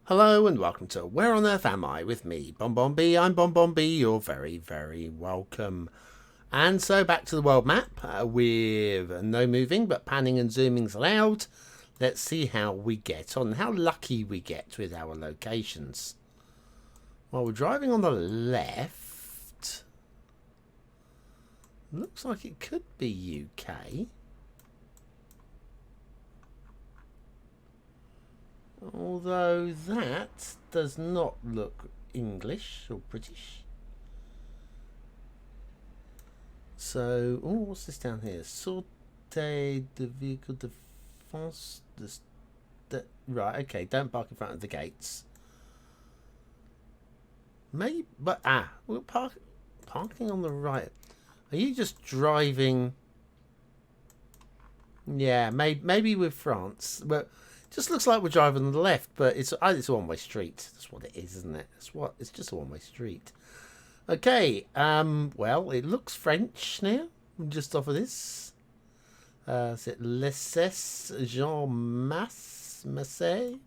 Hello and welcome to Where on Earth Am I? With me, Bonbon I'm Bonbon. You're very, very welcome. And so back to the world map with no moving but panning and zooming's allowed. Let's see how we get on, how lucky we get with our locations. Well, we're driving on the left. Looks like it could be UK. Although that does not look English or British. So, oh, what's this down here? Sortie de vehicle defense. Right, okay, don't park in front of the gates. Maybe, but we're parking on the right. Are you just driving? Yeah, maybe with France, but just looks like we're driving on the left, but it's a one-way street. That's what it is, isn't it? It's just a one-way street. Okay, well, it looks French now, just off of this. Is it Lesses Jean Massé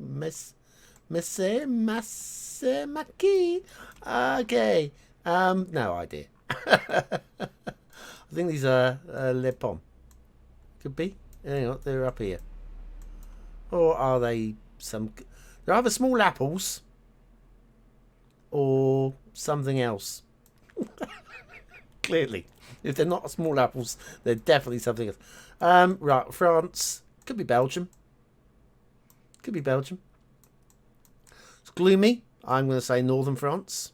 Maki? Okay, no idea. I think these are Les Pommes. Could be. Hang on, they're up here. Or are they some... They're either small apples or something else. Clearly. If they're not small apples, they're definitely something else. Right, France. Could be Belgium. Could be Belgium. It's gloomy. I'm going to say northern France.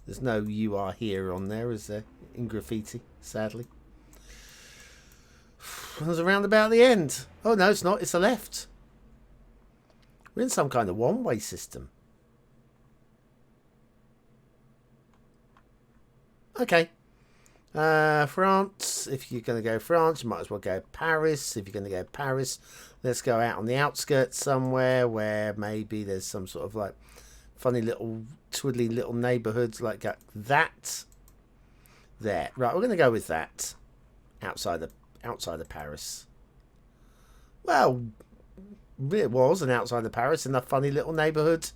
There's no "you are here" on there, is there? In graffiti, sadly. There's a roundabout at the end. Oh, no, it's not. It's a left. We're in some kind of one-way system. Okay. France. If you're going to go France, you might as well go Paris. If you're going to go Paris, let's go out on the outskirts somewhere where maybe there's some sort of like funny little twiddly little neighborhoods like that. There. Right, we're going to go with that. Outside of Paris. Well, it was an outside of Paris in a funny little neighborhood.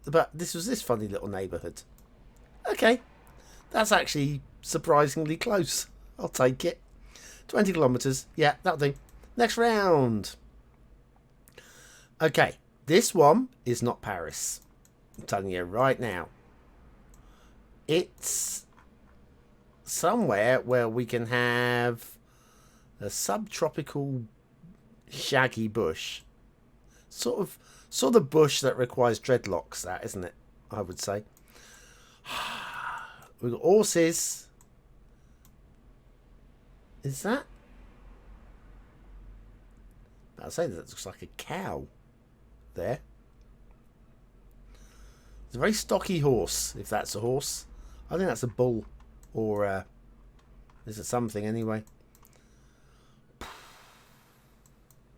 But this was this funny little neighborhood. Okay. That's actually surprisingly close. I'll take it. 20 kilometers. Yeah, that'll do. Next round. Okay. This one is not Paris. I'm telling you right now. It's somewhere where we can have a subtropical shaggy bush. Sort of bush that requires dreadlocks, that, isn't it? I would say. We've got horses. Is that? I'd say that looks like a cow there. It's a very stocky horse, if that's a horse. I think that's a bull. Or is it something anyway?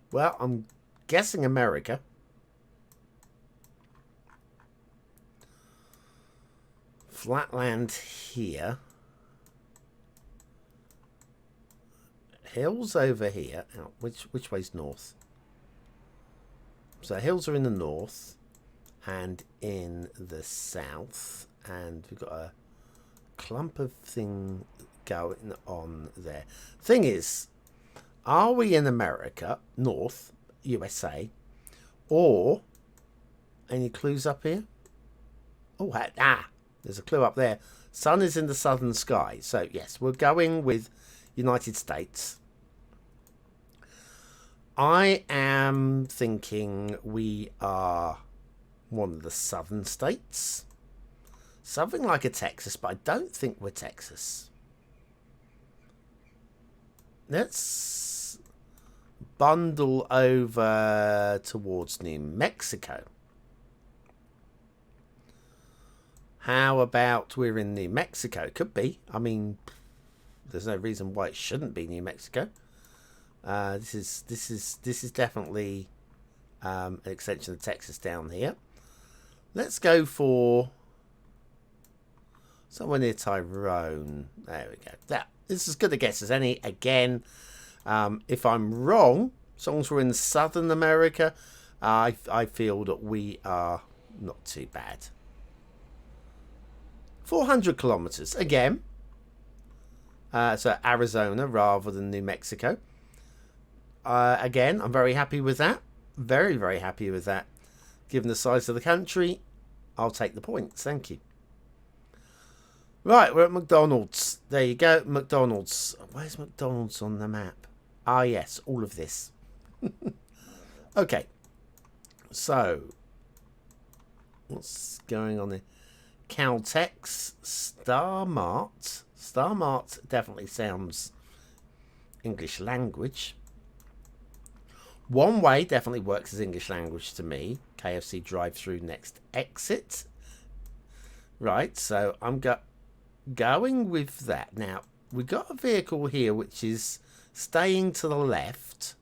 Well, I'm guessing America. Flatland here. Hills over here. Oh, which way's north? So hills are in the north and in the south, and we've got a clump of thing going on there. Thing is, are we in America, North, USA, or any clues up here? Oh, there's a clue up there. Sun is in the southern sky. So, yes, we're going with United States. I am thinking we are one of the southern states. Something like a Texas, but I don't think we're Texas. Let's bundle over towards New Mexico. How about we're in New Mexico? Could be. I mean, there's no reason why it shouldn't be New Mexico. This is definitely an extension of Texas down here. Let's go for... Somewhere near Tyrone. There we go. That this is as good a guess as any. Again, if I'm wrong, as long as we're in Southern America, I feel that we are not too bad. 400 kilometers again. So Arizona rather than New Mexico. Again, I'm very happy with that. Very, very happy with that. Given the size of the country, I'll take the points. Thank you. Right, we're at McDonald's. There you go, McDonald's. Where's McDonald's on the map? Ah, yes, all of this. Okay. So, what's going on here? Caltex, Star Mart. Star Mart definitely sounds English language. One Way definitely works as English language to me. KFC drive-through next exit. Right, so I'm going with that. Now, we've got a vehicle here which is staying to the left.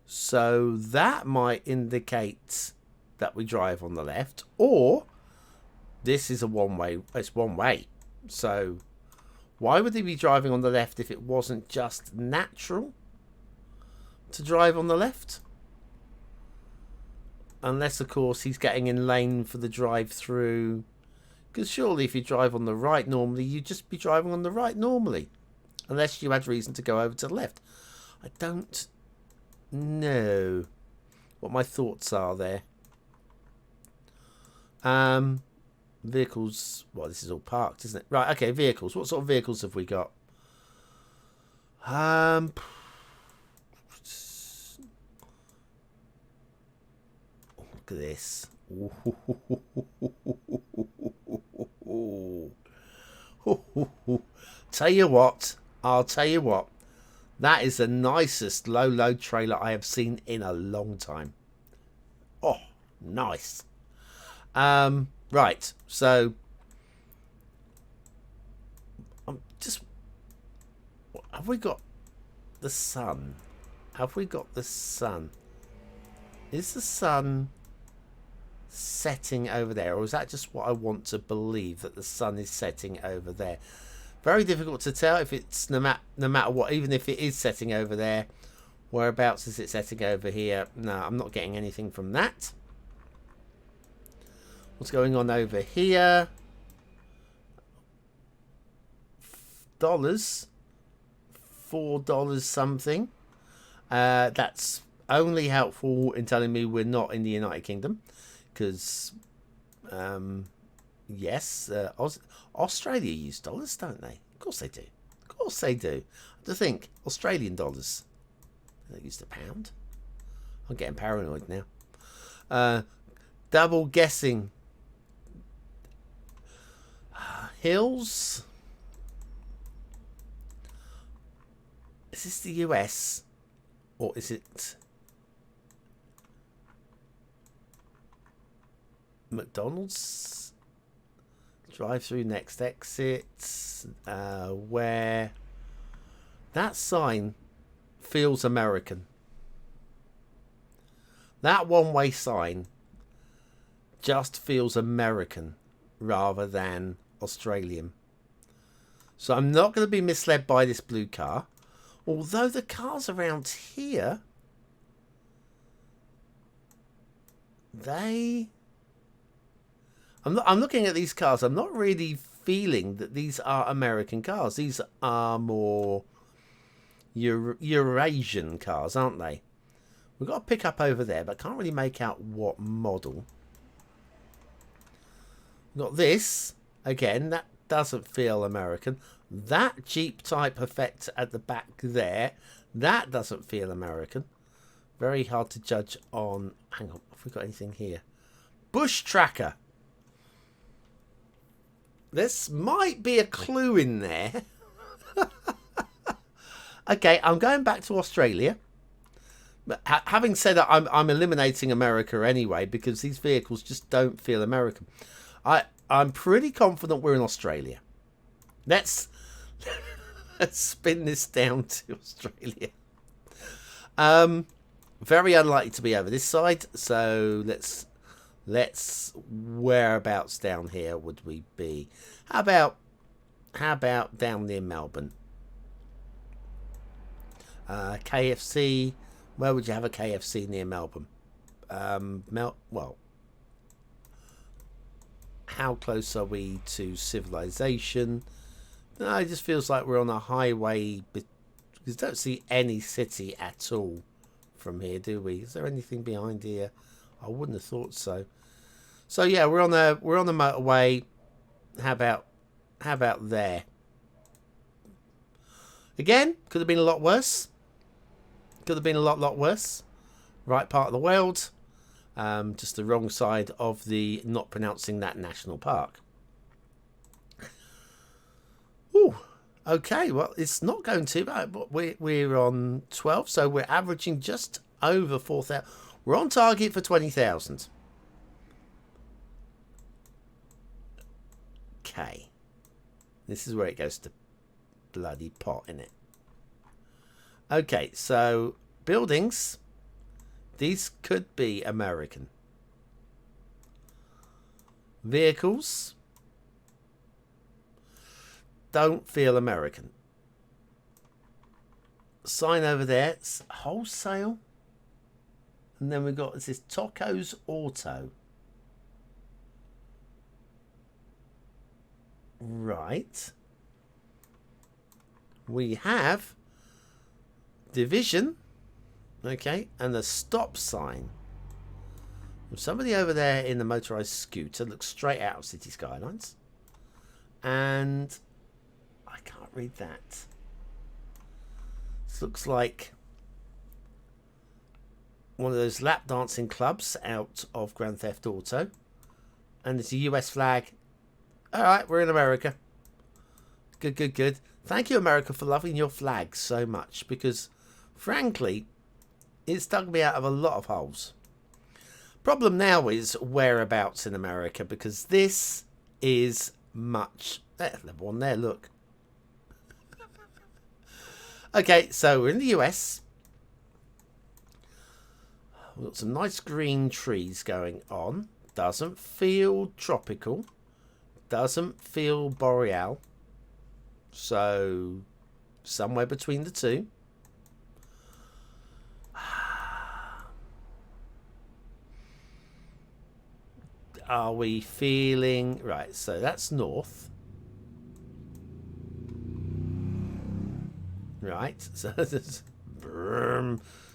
So that might indicate that we drive on the left. Or this is a one-way. It's one way. So why would he be driving on the left if it wasn't just natural to drive on the left? Unless, of course, he's getting in lane for the drive-through. Because surely if you drive on the right normally, you'd just be driving on the right normally. Unless you had reason to go over to the left. I don't know what my thoughts are there. Vehicles. Well, this is all parked, isn't it? Right, okay, vehicles. What sort of vehicles have we got? Look at this. Tell you what, I'll tell you what. That is the nicest low-load trailer I have seen in a long time. Oh, nice. Right, so have we got the sun? Have we got the sun? Is the sun setting over there, or is that just what I want to believe, that the sun is setting over there? Very difficult to tell if it's no matter what. Even if it is setting over there, whereabouts is it setting over here? No, I'm not getting anything from that. What's going on over here? $4 something. That's only helpful in telling me we're not in the United Kingdom, because yes, Australia use dollars, don't they? Of course they do. Of course they do. To think, Australian dollars. They use the pound. I'm getting paranoid now. Double guessing. Hills. Is this the US? Or is it McDonald's? Drive through next exit. Where that sign feels American. That one-way sign just feels American rather than Australian. So I'm not going to be misled by this blue car. Although the cars around here, I'm looking at these cars. I'm not really feeling that these are American cars. These are more Eurasian cars, aren't they? We've got a pickup over there, but I can't really make out what model. We've got this. Again, that doesn't feel American. That Jeep type effect at the back there, that doesn't feel American. Very hard to judge on. Hang on, have we got anything here? Bush tracker. This might be a clue in there. Okay, I'm going back to Australia. But having said that, I'm eliminating America anyway, because these vehicles just don't feel American. I'm pretty confident we're in Australia. Let's spin this down to Australia. Very unlikely to be over this side, so let's Whereabouts down here would we be? How about down near Melbourne? KFC. Where would you have a KFC near Melbourne? Well, how close are we to civilization? No, it just feels like we're on a highway because don't see any city at all from here, do we? Is there anything behind here? I wouldn't have thought so. So yeah, we're on the motorway. How about there? Again, could have been a lot worse. Could have been a lot worse. Right part of the world. Just the wrong side of the not pronouncing that national park. Ooh, okay. Well, it's not going too bad, but we're on 12, so we're averaging just over 4,000. We're on target for 20,000. Okay. This is where it goes to bloody pot, innit? Okay, so buildings. These could be American. Vehicles. Don't feel American. Sign over there. It's wholesale. And then we've got this is Tacos Auto. Right. We have division. Okay. And the stop sign. Somebody over there in the motorized scooter looks straight out of City Skylines. And I can't read that. This looks like one of those lap dancing clubs out of Grand Theft Auto. And there's a US flag. Alright, we're in America. Good. Thank you, America, for loving your flag so much. Because, frankly, it's dug me out of a lot of holes. Problem now is whereabouts in America. Because this is much... There's level one there, look. Okay, so we're in the US. We've got some nice green trees going on. Doesn't feel tropical. Doesn't feel boreal. So, somewhere between the two. Are we feeling... Right, so that's north. Right, so this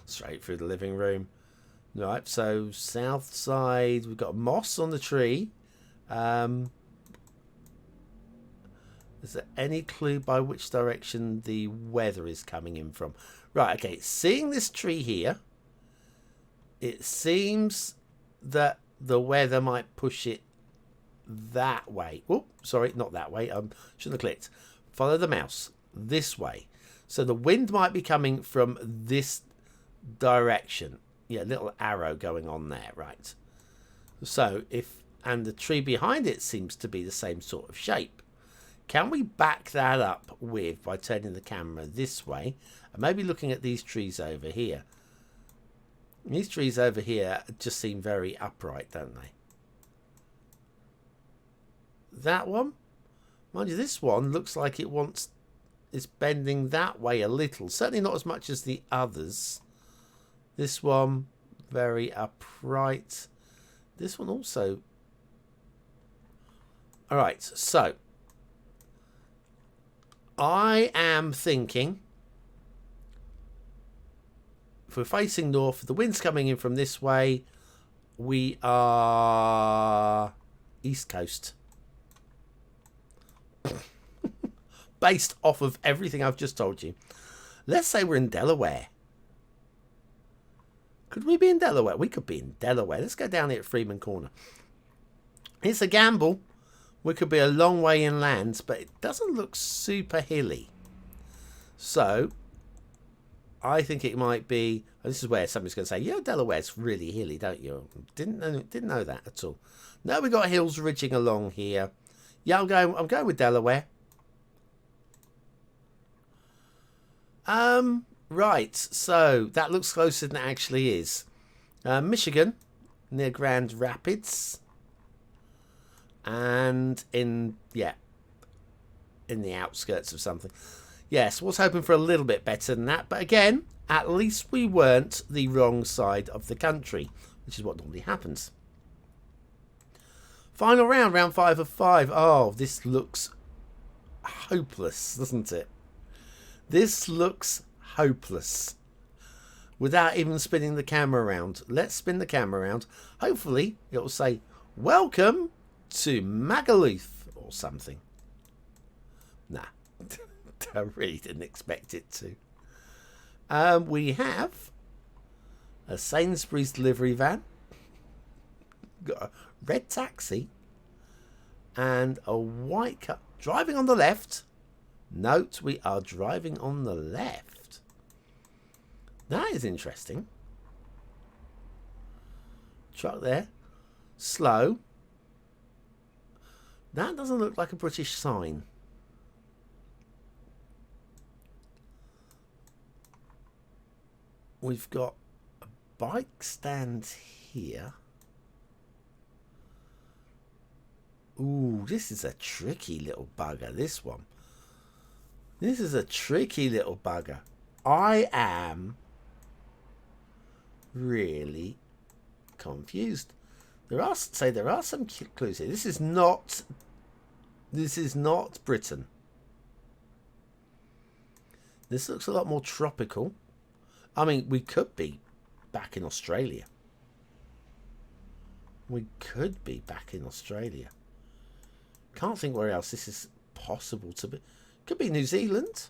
straight through the living room. Right, so south side, we've got moss on the tree. Is there any clue by which direction the weather is coming in from? Right, okay, seeing this tree here, it seems that the weather might push it that way. Oh, sorry, not that way. Shouldn't have clicked. Follow the mouse this way. So the wind might be coming from this direction. Yeah, little arrow going on there, right? So and the tree behind it seems to be the same sort of shape. Can we back that up by turning the camera this way and maybe looking at these trees over here? These trees over here just seem very upright, don't they? That one, mind you, this one looks like it's bending that way a little. Certainly not as much as the others. This one, very upright. This one also. All right, so I am thinking if we're facing north, the wind's coming in from this way, we are East Coast. Based off of everything I've just told you. Let's say we're in Delaware. Could we be in Delaware? We could be in Delaware. Let's go down here at Freeman Corner. It's a gamble. We could be a long way inland, but it doesn't look super hilly. So, I think it might be... This is where somebody's going to say, yeah, Delaware's really hilly, don't you? Didn't know that at all. No, we got hills ridging along here. Yeah, I'm going with Delaware. Right, so that looks closer than it actually is. Michigan. near Grand Rapids. And in the outskirts of something. Yes, was hoping for a little bit better than that. But again, at least we weren't the wrong side of the country, which is what normally happens. Final round, round 5 of 5. Oh, this looks hopeless, doesn't it? This looks hopeless. Without even spinning the camera around. Let's spin the camera around. Hopefully, it will say, welcome to Magaluf or something. Nah, I really didn't expect it to. We have a Sainsbury's delivery van. Got a red taxi. And a white car. Driving on the left. Note, we are driving on the left. That is interesting. Truck there. Slow. That doesn't look like a British sign. We've got a bike stand here. Ooh, this is a tricky little bugger, this one. This is a tricky little bugger. I am really confused. There are some clues here. This is not Britain. This looks a lot more tropical. I mean, we could be back in Australia. We could be back in Australia. Can't think where else this is possible to be. Could be New Zealand.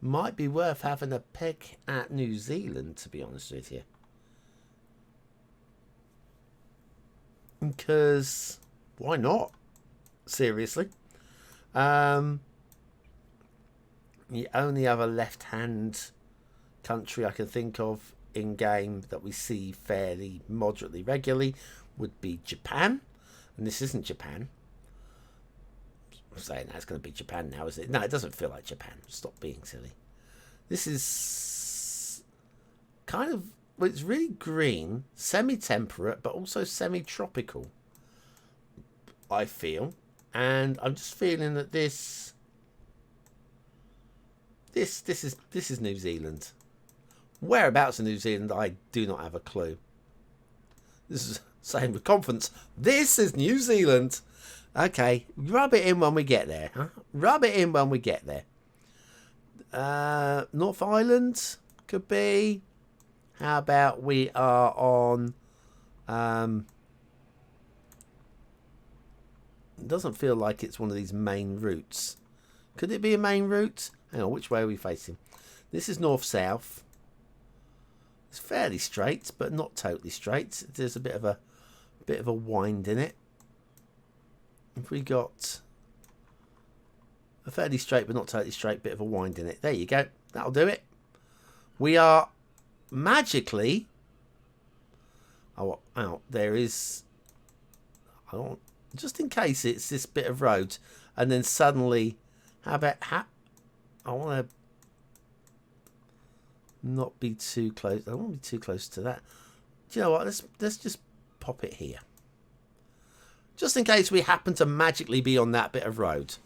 Might be worth having a peek at New Zealand, to be honest with you. Because why not? Seriously. The only other left-hand country I can think of in game that we see fairly moderately regularly would be Japan. And this isn't Japan. I'm saying that's going to be Japan now, is it? No, it doesn't feel like Japan. Stop being silly. This is kind of, well, it's really green, semi-temperate, but also semi-tropical, I feel. And I'm just feeling that this is New Zealand. Whereabouts in New Zealand, I do not have a clue. This is saying with confidence, this is New Zealand. Okay, rub it in when we get there. Huh? Rub it in when we get there. North Island could be. How about we are on... it doesn't feel like it's one of these main routes. Could it be a main route? Hang on, which way are we facing? This is north-south. It's fairly straight, but not totally straight. There's a bit of a wind in it. If we got a fairly straight, but not totally straight, bit of a wind in it. There you go. That'll do it. We are magically... oh, there is... I don't... just in case it's this bit of road, and then suddenly... how about... I want to not be too close. I don't want to be too close to that. Do you know what? Let's just pop it here. Just in case we happen to magically be on that bit of road.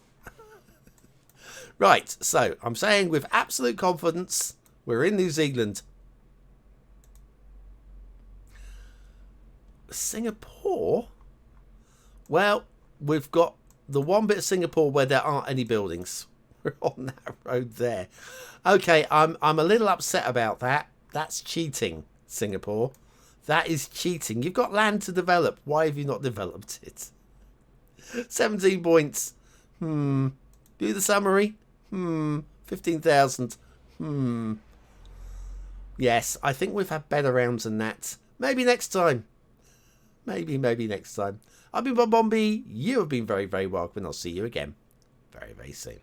Right, so I'm saying with absolute confidence, we're in New Zealand. Singapore? Well, we've got the one bit of Singapore where there aren't any buildings. We're on that road there. Okay, I'm a little upset about that. That's cheating, Singapore. That is cheating. You've got land to develop. Why have you not developed it? 17 points. Do the summary. 15,000. Yes, I think we've had better rounds than that. Maybe next time. Maybe next time. I've been Bob Bombi. You have been very, very welcome. And I'll see you again very, very soon.